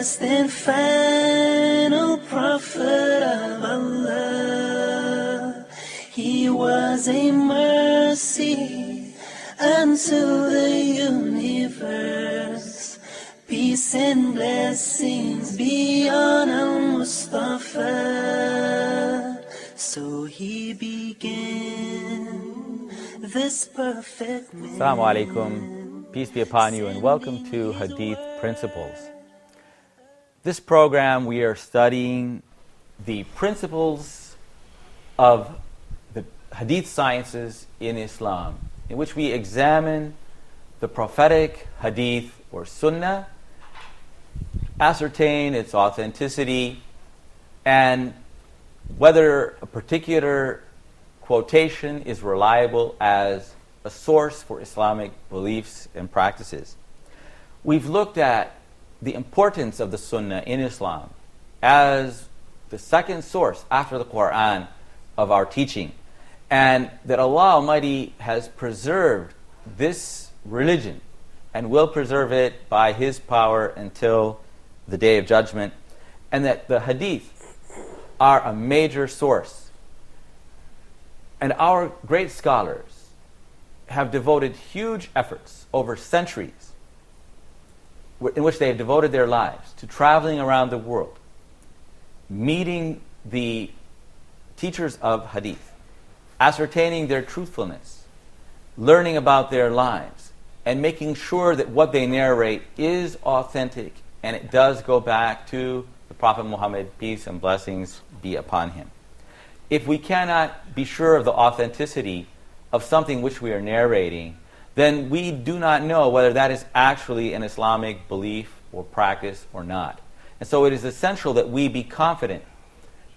last and final prophet of Allah. He was a mercy unto the universe. Peace and blessings be on Al-Mustafa. So he began this perfect man. Assalamu alaikum. Peace be upon you, and welcome to Hadith Principles. This program, we are studying the principles of the Hadith sciences in Islam, in which we examine the prophetic Hadith or Sunnah, ascertain its authenticity, and whether a particular quotation is reliable as a source for Islamic beliefs and practices. We've looked at the importance of the Sunnah in Islam as the second source after the Quran of our teaching, and that Allah Almighty has preserved this religion and will preserve it by His power until the Day of Judgment, and that the Hadith are a major source. And our great scholars have devoted huge efforts over centuries in which they have devoted their lives to traveling around the world, meeting the teachers of Hadith, ascertaining their truthfulness, learning about their lives, and making sure that what they narrate is authentic and it does go back to the Prophet Muhammad, peace and blessings be upon him. If we cannot be sure of the authenticity of something which we are narrating, then we do not know whether that is actually an Islamic belief or practice or not. And so it is essential that we be confident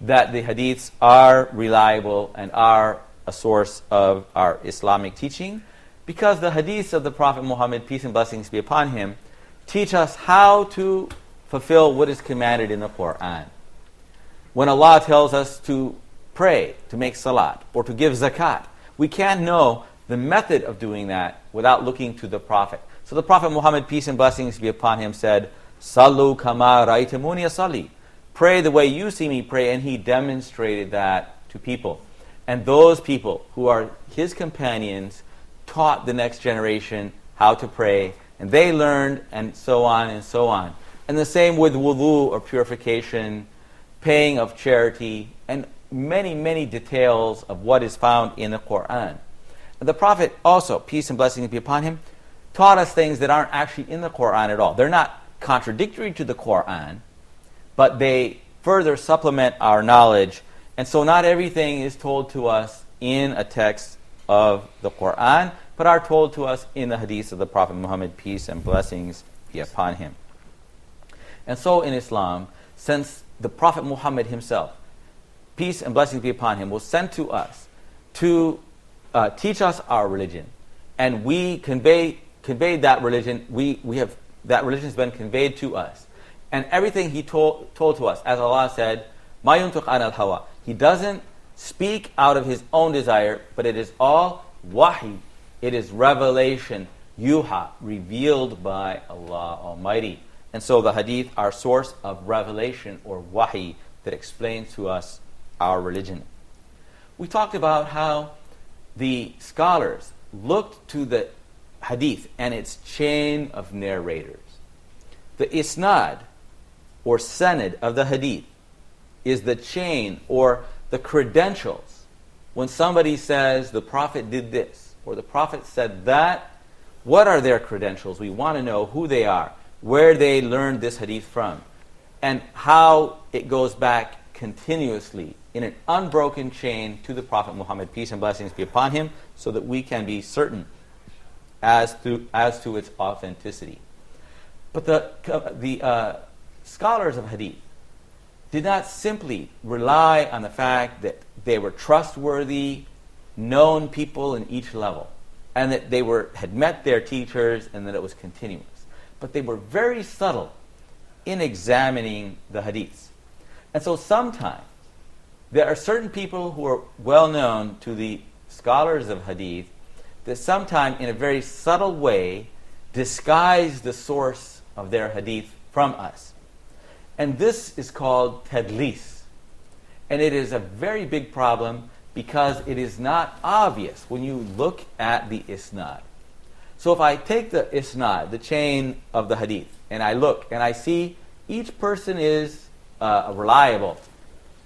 that the Hadiths are reliable and are a source of our Islamic teaching, because the Hadiths of the Prophet Muhammad, peace and blessings be upon him, teach us how to fulfill what is commanded in the Quran. When Allah tells us to pray, to make salat, or to give zakat, we can't know the method of doing that without looking to the Prophet. So the Prophet Muhammad, peace and blessings be upon him, said, Sallu kama ra'aytumuni asalli. Pray the way you see me pray, and he demonstrated that to people. And those people who are his companions taught the next generation how to pray, and they learned, and so on and so on. And the same with wudu or purification, paying of charity, and many, many details of what is found in the Quran. The Prophet also, peace and blessings be upon him, taught us things that aren't actually in the Quran at all. They're not contradictory to the Quran, but they further supplement our knowledge. And so not everything is told to us in a text of the Quran, but are told to us in the Hadith of the Prophet Muhammad, peace and blessings be upon him. And so in Islam, since the Prophet Muhammad himself, peace and blessings be upon him, was sent to us to teach us our religion, and we conveyed that religion. We have that religion has been conveyed to us, and everything he told to us, as Allah said, "Ma yuntiqu anil hawa." He doesn't speak out of his own desire, but it is all wahi. It is revelation, yuha, revealed by Allah Almighty. And so the Hadith are source of revelation or wahi that explains to us our religion. We talked about how the scholars looked to the Hadith and its chain of narrators. The isnad or sanad of the Hadith is the chain or the credentials. When somebody says the Prophet did this or the Prophet said that, what are their credentials? We want to know who they are, where they learned this Hadith from, and how it goes back continuously in an unbroken chain to the Prophet Muhammad, peace and blessings be upon him, so that we can be certain as to its authenticity. But the scholars of Hadith did not simply rely on the fact that they were trustworthy, known people in each level, and that they had met their teachers and that it was continuous. But they were very subtle in examining the Hadiths. And so sometimes there are certain people who are well known to the scholars of Hadith that sometimes in a very subtle way disguise the source of their Hadith from us. And this is called tadlis. And it is a very big problem because it is not obvious when you look at the isnad. So if I take the isnad, the chain of the hadith, and I look and I see each person is a reliable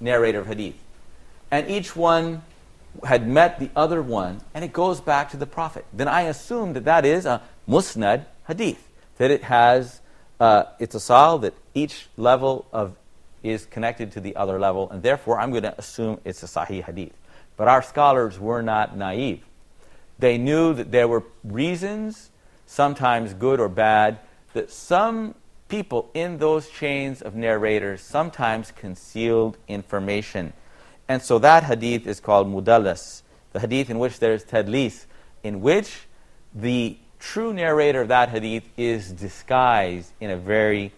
narrator of hadith, and each one had met the other one, and it goes back to the Prophet, then I assume that that is a musnad hadith, that it has ittisal, that each level is connected to the other level, and therefore I'm going to assume it's a sahih hadith. But our scholars were not naive. They knew that there were reasons, sometimes good or bad, that some people in those chains of narrators sometimes concealed information. And so that hadith is called mudallas, the hadith in which there is tadlis, in which the true narrator of that hadith is disguised in a very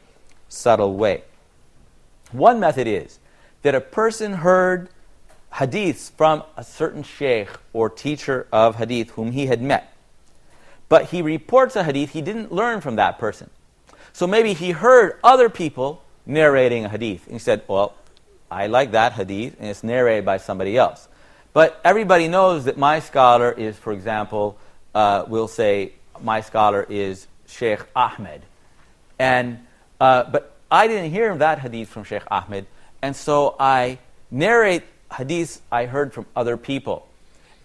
subtle way. One method is that a person heard hadiths from a certain sheikh or teacher of hadith whom he had met, but he reports a hadith he didn't learn from that person. So maybe he heard other people narrating a hadith, and he said, well, I like that hadith, and it's narrated by somebody else. But everybody knows that my scholar is, for example, we'll say my scholar is Sheikh Ahmed. But I didn't hear that hadith from Sheikh Ahmed, and so I narrate hadiths I heard from other people.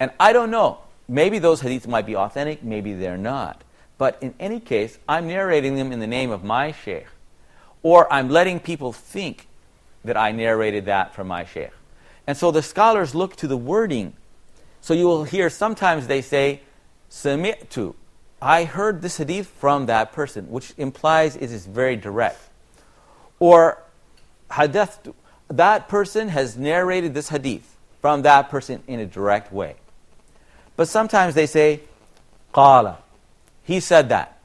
And I don't know, maybe those hadiths might be authentic, maybe they're not. But in any case, I'm narrating them in the name of my sheikh. Or I'm letting people think that I narrated that from my sheikh. And so the scholars look to the wording. So you will hear sometimes they say, Sami'tu, I heard this hadith from that person, which implies it is very direct. Or Hadathtu, that person has narrated this hadith from that person in a direct way. But sometimes they say, Qala, he said that.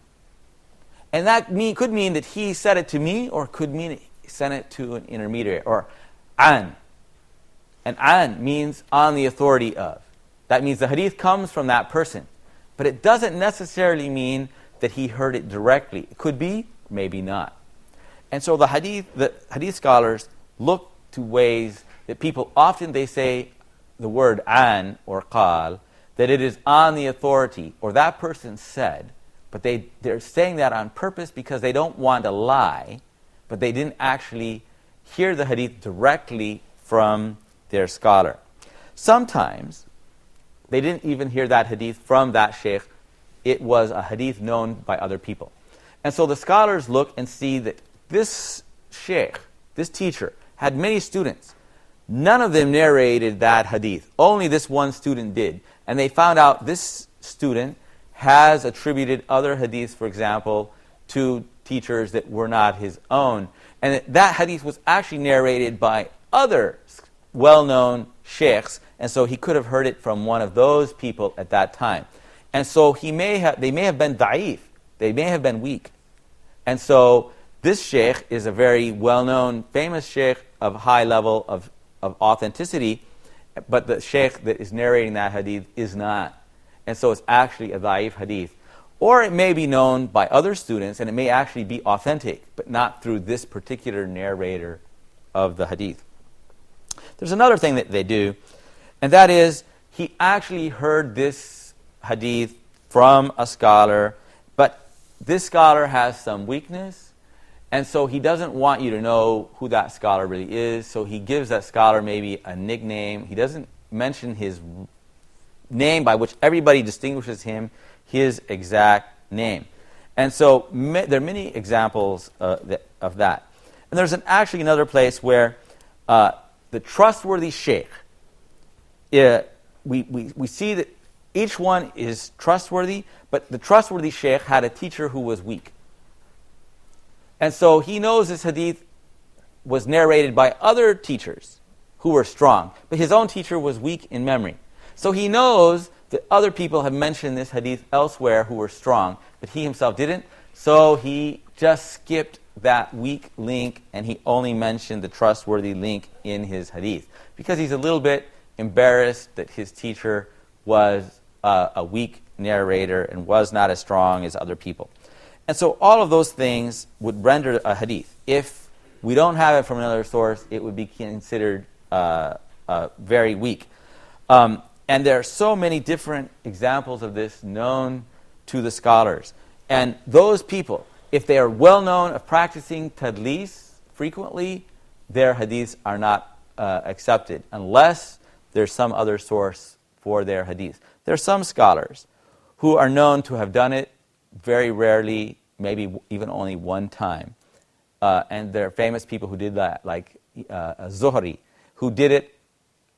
And that could mean that he said it to me, or could mean he sent it to an intermediary. Or an. And an means on the authority of. That means the hadith comes from that person. But it doesn't necessarily mean that he heard it directly. It could be, maybe not. And so the hadith scholars look to ways that people often they say the word an or qal, that it is on the authority, or that person said, but they're saying that on purpose because they don't want to lie, but they didn't actually hear the hadith directly from their scholar. Sometimes they didn't even hear that hadith from that sheikh. It was a hadith known by other people. And so the scholars look and see that this sheikh, this teacher, had many students. None of them narrated that hadith. Only this one student did. And they found out this student has attributed other hadiths, for example, to teachers that were not his own. And that hadith was actually narrated by other well-known sheikhs, and so he could have heard it from one of those people at that time. And so they may have been da'if, they may have been weak. And so this sheikh is a very well-known, famous sheikh of high level of authenticity, but the sheikh that is narrating that hadith is not. And so it's actually a da'if hadith. Or it may be known by other students, and it may actually be authentic, but not through this particular narrator of the hadith. There's another thing that they do, and that is he actually heard this hadith from a scholar, but this scholar has some weakness, and so he doesn't want you to know who that scholar really is, so he gives that scholar maybe a nickname. He doesn't mention his name by which everybody distinguishes him, his exact name. And so there are many examples of that. And there's actually another place where the trustworthy sheikh, we see that each one is trustworthy, but the trustworthy sheikh had a teacher who was weak. And so he knows this hadith was narrated by other teachers who were strong, but his own teacher was weak in memory. So he knows that other people have mentioned this hadith elsewhere who were strong, but he himself didn't. So he just skipped that weak link, and he only mentioned the trustworthy link in his hadith, because he's a little bit embarrassed that his teacher was a weak narrator and was not as strong as other people. And so all of those things would render a hadith, if we don't have it from another source, it would be considered very weak. And there are so many different examples of this known to the scholars. And those people, if they are well known of practicing tadlis frequently, their hadiths are not accepted unless there's some other source for their hadith. There are some scholars who are known to have done it very rarely, maybe even only one time. And there are famous people who did that, like Zuhri, who did it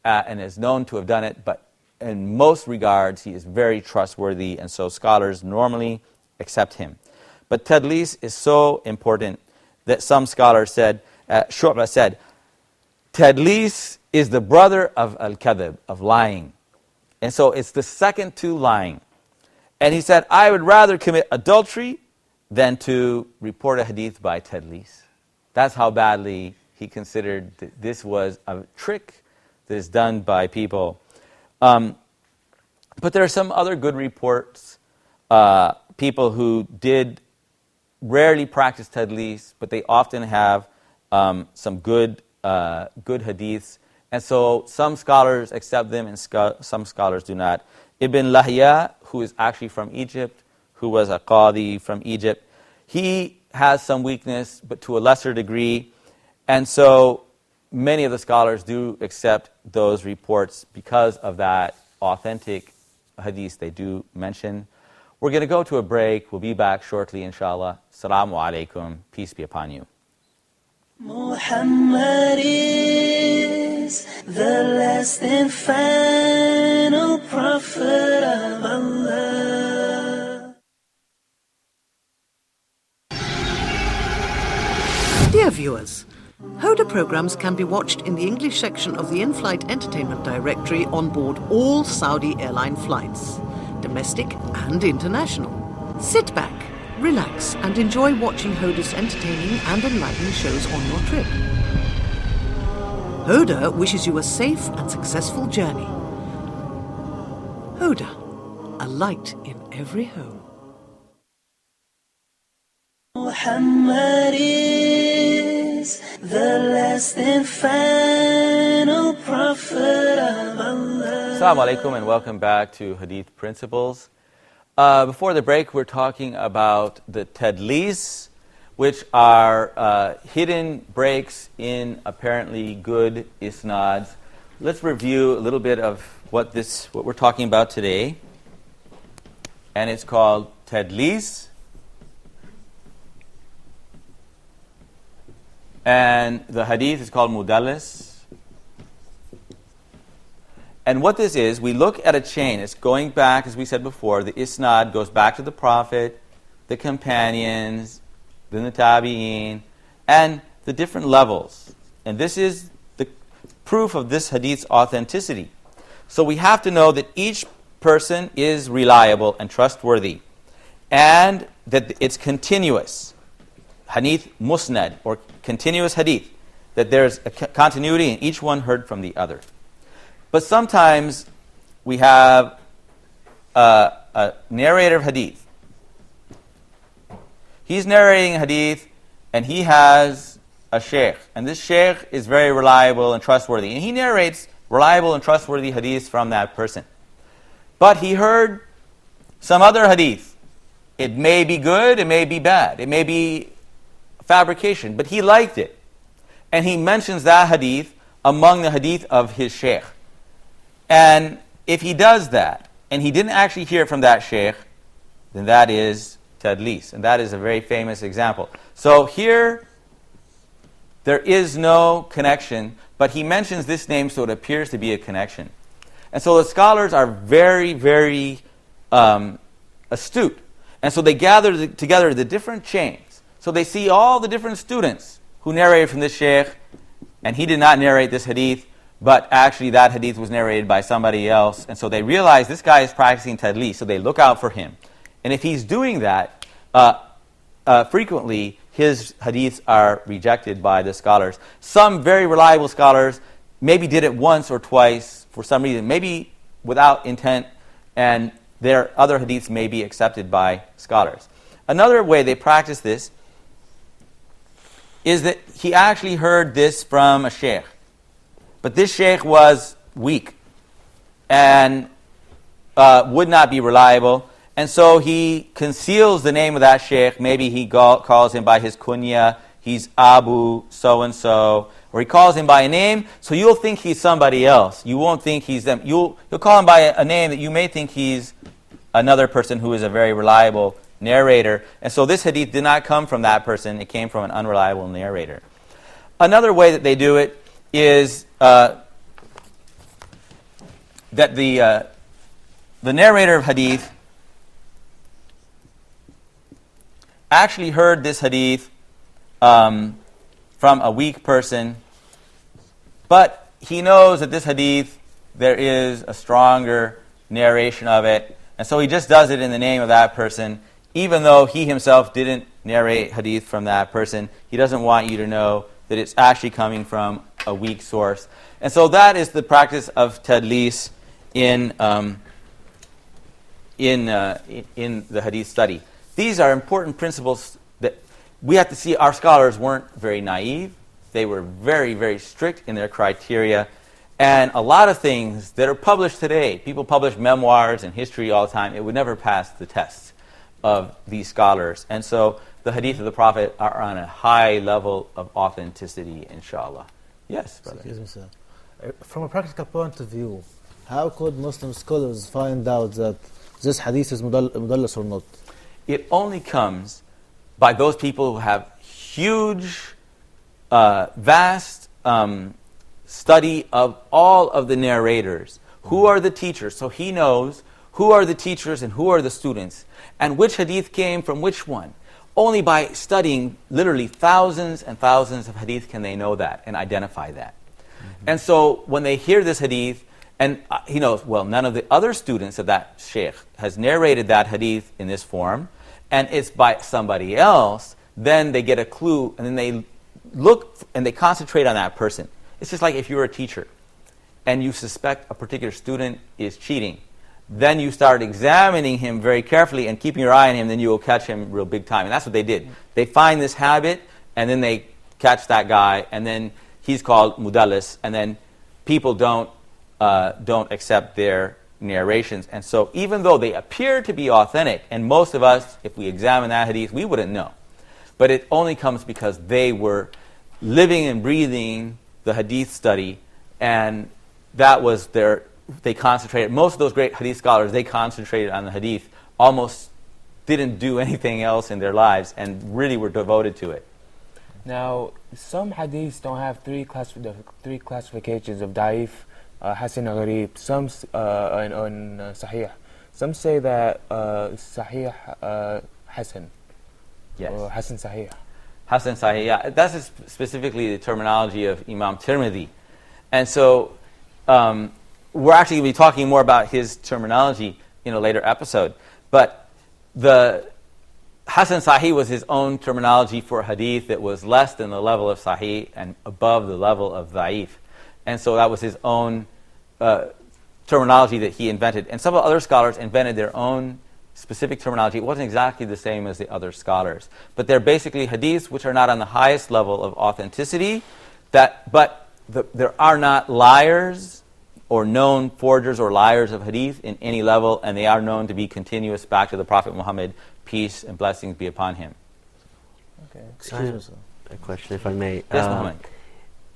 and is known to have done it, but in most regards he is very trustworthy, and so scholars normally accept him. But tadlis is so important that some scholars said, Shu'bah said, tadlis is the brother of al-kadhib, of lying. And so it's the second to lying. And he said, I would rather commit adultery than to report a hadith by tadlis. That's how badly he considered that this was a trick that is done by people. But there are some other good reports, people who did rarely practice tadlis, but they often have some good hadiths. And so some scholars accept them and some scholars do not. Ibn Lahya, who is actually from Egypt, who was a qadi from Egypt, he has some weakness, but to a lesser degree. And so many of the scholars do accept those reports because of that authentic hadith they do mention. We're going to go to a break. We'll be back shortly, inshallah. Assalamu alaikum. Peace be upon you. Muhammad is the last and final prophet of Allah. Dear viewers, Hoda programs can be watched in the English section of the in-flight entertainment directory on board all Saudi airline flights, domestic and international. Sit back, relax and enjoy watching Hoda's entertaining and enlightening shows on your trip. Hoda wishes you a safe and successful journey. Hoda, a light in every home. Muhammad is the last and final prophet of Allah. Assalamu alaikum and welcome back to Hadith Principles. Before the break, we're talking about the tadlis, which are hidden breaks in apparently good isnads. Let's review a little bit of what we're talking about today. And it's called tadlis. And the hadith is called mudallis. And what this is, we look at a chain. It's going back, as we said before, the isnad goes back to the Prophet, the companions, then the tabi'een, and the different levels. And this is the proof of this hadith's authenticity. So we have to know that each person is reliable and trustworthy, and that it's continuous. Hadith musnad, or continuous hadith, that there's a continuity and each one heard from the other. But sometimes we have a narrator of hadith. He's narrating hadith and he has a sheikh. And this sheikh is very reliable and trustworthy. And he narrates reliable and trustworthy hadiths from that person. But he heard some other hadith. It may be good, it may be bad, it may be fabrication, but he liked it. And he mentions that hadith among the hadith of his sheikh. And if he does that, and he didn't actually hear from that sheikh, then that is tadlis. And that is a very famous example. So here, there is no connection, but he mentions this name so it appears to be a connection. And so the scholars are very, very astute. And so they gather together the different chains. So they see all the different students who narrated from this sheikh, and he did not narrate this hadith, but actually that hadith was narrated by somebody else. And so they realize this guy is practicing tadlis, so they look out for him. And if he's doing that frequently, his hadiths are rejected by the scholars. Some very reliable scholars maybe did it once or twice for some reason, maybe without intent, and their other hadiths may be accepted by scholars. Another way they practice this is that he actually heard this from a sheikh. But this sheikh was weak and would not be reliable. And so he conceals the name of that sheikh. Maybe he calls him by his kunya. He's Abu so-and-so. Or he calls him by a name, so you'll think he's somebody else. You won't think he's them. You'll call him by a name that you may think he's another person who is a very reliable narrator. And so this hadith did not come from that person. It came from an unreliable narrator. Another way that they do it is that the narrator of hadith actually heard this hadith from a weak person, but he knows that this hadith, there is a stronger narration of it, and so he just does it in the name of that person, even though he himself didn't narrate hadith from that person. He doesn't want you to know that it's actually coming from a weak source. And so that is the practice of tadlis in the hadith study. These are important principles that we have to see. Our scholars weren't very naive. They were very, very strict in their criteria. And a lot of things that are published today, people publish memoirs and history all the time, it would never pass the test of these scholars. And so the hadith of the Prophet are on a high level of authenticity, inshallah. Yes, brother. Excuse me, sir. From a practical point of view, how could Muslim scholars find out that this hadith is mudallas or not? It only comes by those people who have huge, vast study of all of the narrators. Who are the teachers? So he knows who are the teachers and who are the students, and which hadith came from which one. Only by studying literally thousands and thousands of hadith can they know that and identify that. Mm-hmm. And so when they hear this hadith, and he knows, well, none of the other students of that sheikh has narrated that hadith in this form, and it's by somebody else, then they get a clue, and then they look and they concentrate on that person. It's just like if you're a teacher and you suspect a particular student is cheating, then you start examining him very carefully and keeping your eye on him, then you will catch him real big time. And that's what they did. They find this habit, and then they catch that guy, and then he's called mudallis, and then people don't accept their narrations. And so even though they appear to be authentic, and most of us, if we examine that hadith, we wouldn't know. But it only comes because they were living and breathing the hadith study, and that was they concentrated. Most of those great hadith scholars, they concentrated on the hadith, almost didn't do anything else in their lives, and really were devoted to it. Now, some hadiths don't have three classifications of da'if, hasan, gharib. Some on sahih. Some say that sahih hasan, Yes. or hasan sahih. Hasan Sahih, yeah. That's specifically the terminology of Imam Tirmidhi. And so we're actually going to be talking more about his terminology in a later episode. But the Hasan Sahih was his own terminology for hadith that was less than the level of Sahih and above the level of Da'if. And so that was his own terminology that he invented. And some of the other scholars invented their own specific terminology. It wasn't exactly the same as the other scholars. But they're basically hadiths which are not on the highest level of authenticity, but there are not liars or known forgers or liars of hadith in any level, and they are known to be continuous back to the Prophet Muhammad, peace and blessings be upon him. Okay. Excuse me, sir. A question, if I may. Yes, Muhammad.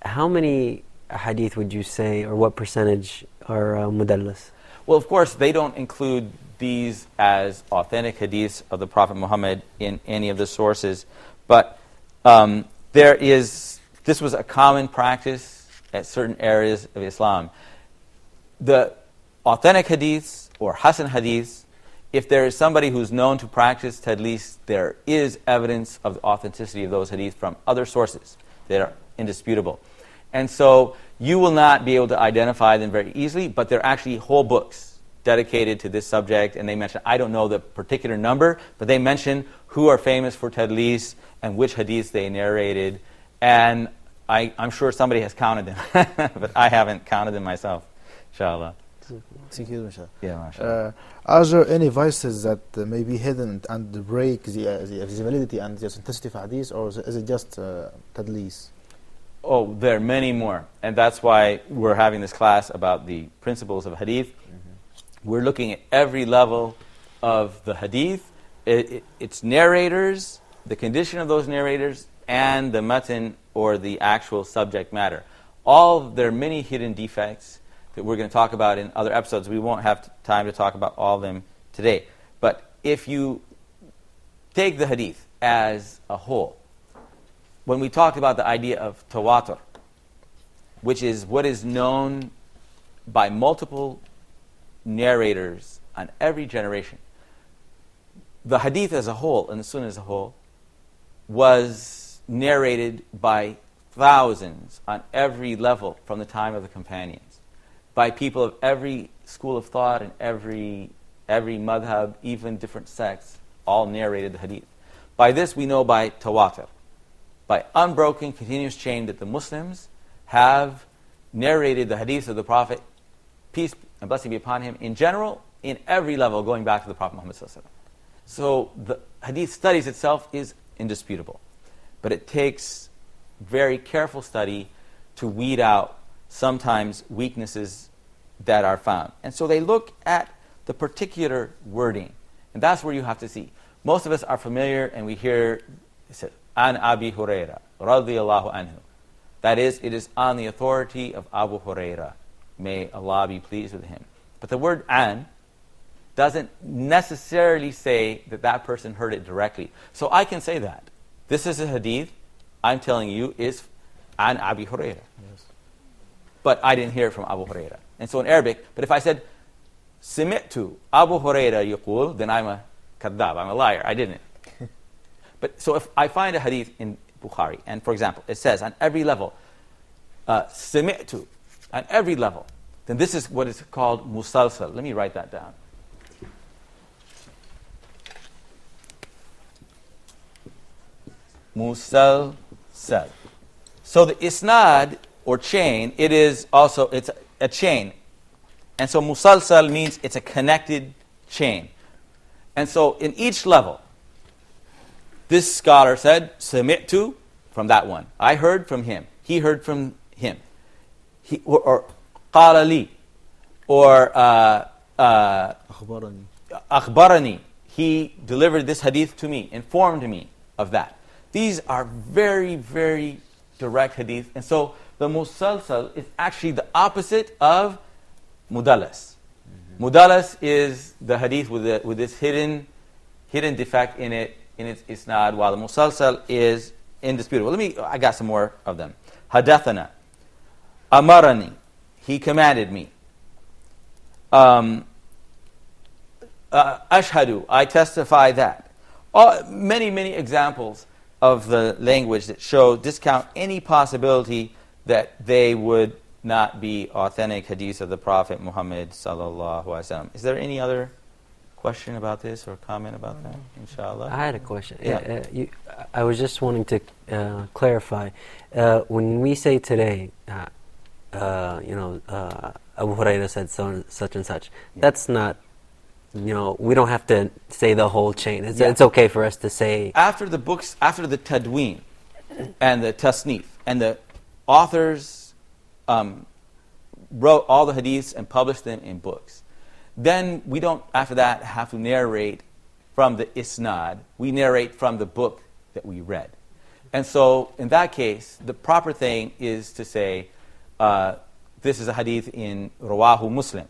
How many hadith would you say, or what percentage are mudallas? Well, of course, they don't include these as authentic hadiths of the Prophet Muhammad in any of the sources, but this was a common practice at certain areas of Islam. The authentic hadiths or Hasan hadiths, if there is somebody who's known to practice tadlis, there is evidence of the authenticity of those hadiths from other sources that are indisputable. And so you will not be able to identify them very easily, but they're actually whole books dedicated to this subject, and they mention, I don't know the particular number, but they mention who are famous for tadlis and which hadiths they narrated, and I'm sure somebody has counted them, but I haven't counted them myself, inshallah. Thank you, Mashallah. Yeah, mashallah. Are there any vices that may be hidden and break the validity and the authenticity of hadith, or is it just tadlis? Oh, there are many more. And that's why we're having this class about the principles of hadith. We're looking at every level of the hadith, its narrators, the condition of those narrators, and the matan, or the actual subject matter. There are many hidden defects that we're going to talk about in other episodes. We won't have time to talk about all of them today. But if you take the hadith as a whole, when we talked about the idea of tawatur, which is what is known by multiple narrators on every generation, the hadith as a whole and the sunnah as a whole was narrated by thousands on every level from the time of the companions, by people of every school of thought and every madhab, even different sects, all narrated the hadith. By this we know by tawatur, by unbroken, continuous chain, that the Muslims have narrated the hadith of the Prophet, peace and blessing be upon him, in general, in every level, going back to the Prophet Muhammad ﷺ. So the hadith studies itself is indisputable. But it takes very careful study to weed out sometimes weaknesses that are found. And so they look at the particular wording. And that's where you have to see. Most of us are familiar and we hear, it says, An Abi Huraira, radiyallahu anhu. That is, it is on the authority of Abu Huraira. May Allah be pleased with him. But the word an doesn't necessarily say that that person heard it directly. So I can say that. This is a hadith, I'm telling you, is an Abi Huraira. Yes. But I didn't hear it from Abu Huraira. And so in Arabic, but if I said, Sami'tu Abu Huraira yaqul, then I'm a kadhab, I'm a liar. I didn't. But so if I find a hadith in Bukhari, and for example, it says on every level, Sami'tu, on every level, then this is what is called musalsal. Let me write that down. Musalsal. So the isnad, or chain, it's a chain. And so musalsal means it's a connected chain. And so in each level, this scholar said, Sami'tu, from that one. I heard from him. He heard from him. Or qala li, or akhbarani. He delivered this hadith to me, informed me of that. These are very, very direct hadith. And so the musalsal is actually the opposite of mudallas. Mudallas is the hadith with this hidden defect in its isnad, while the musalsal is indisputable. I got some more of them. Hadathana, amarani, he commanded me. Ashhadu, I testify that. Many, many examples of the language that discount any possibility that they would not be authentic hadiths of the Prophet Muhammad sallallahu alaihi wasallam. Is there any other question about this or comment about that? Inshallah. I had a question. Yeah. I was just wanting to clarify. When we say today, Abu Hurairah said such and such, that's not, we don't have to say the whole chain. It's okay for us to say... After the tadween and the tasnif, and the authors wrote all the hadiths and published them in books, then we don't, after that, have to narrate from the isnad. We narrate from the book that we read. And so, in that case, the proper thing is to say, this is a hadith in Rawahu Muslim,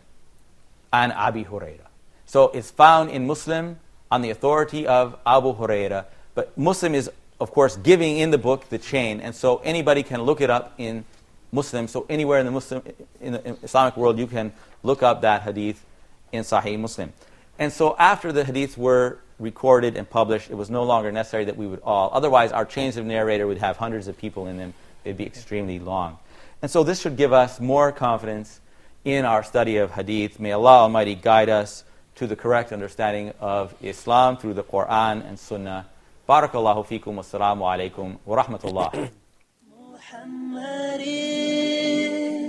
an Abi Huraira. So it's found in Muslim on the authority of Abu Huraira. But Muslim is, of course, giving in the book the chain. And so anybody can look it up in Muslim. So anywhere in the Islamic world, you can look up that hadith in Sahih Muslim. And so after the hadiths were recorded and published, it was no longer necessary that we would otherwise our chains of narrator would have hundreds of people in them. It'd be extremely long. And so this should give us more confidence in our study of hadith. May Allah Almighty guide us to the correct understanding of Islam through the Quran and Sunnah. Barakallahu feekum, wassalamu alaikum wa rahmatullah.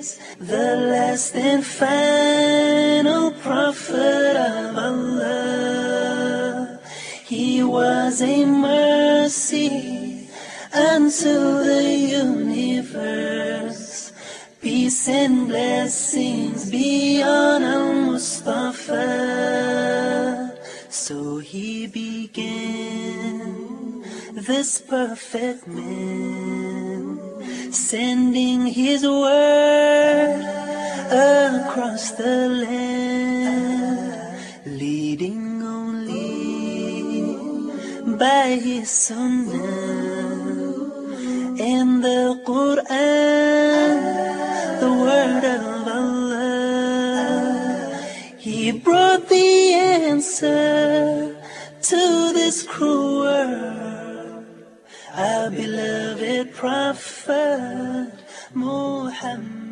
is the last and final prophet of Allah. He was a mercy unto the universe. Peace and blessings be on Al-Mustafa. So he began this perfect man, sending his word across the land, leading only by his sunnah and the Quran, the word of Allah. He brought the answer to this cruel world, our beloved Prophet Muhammad.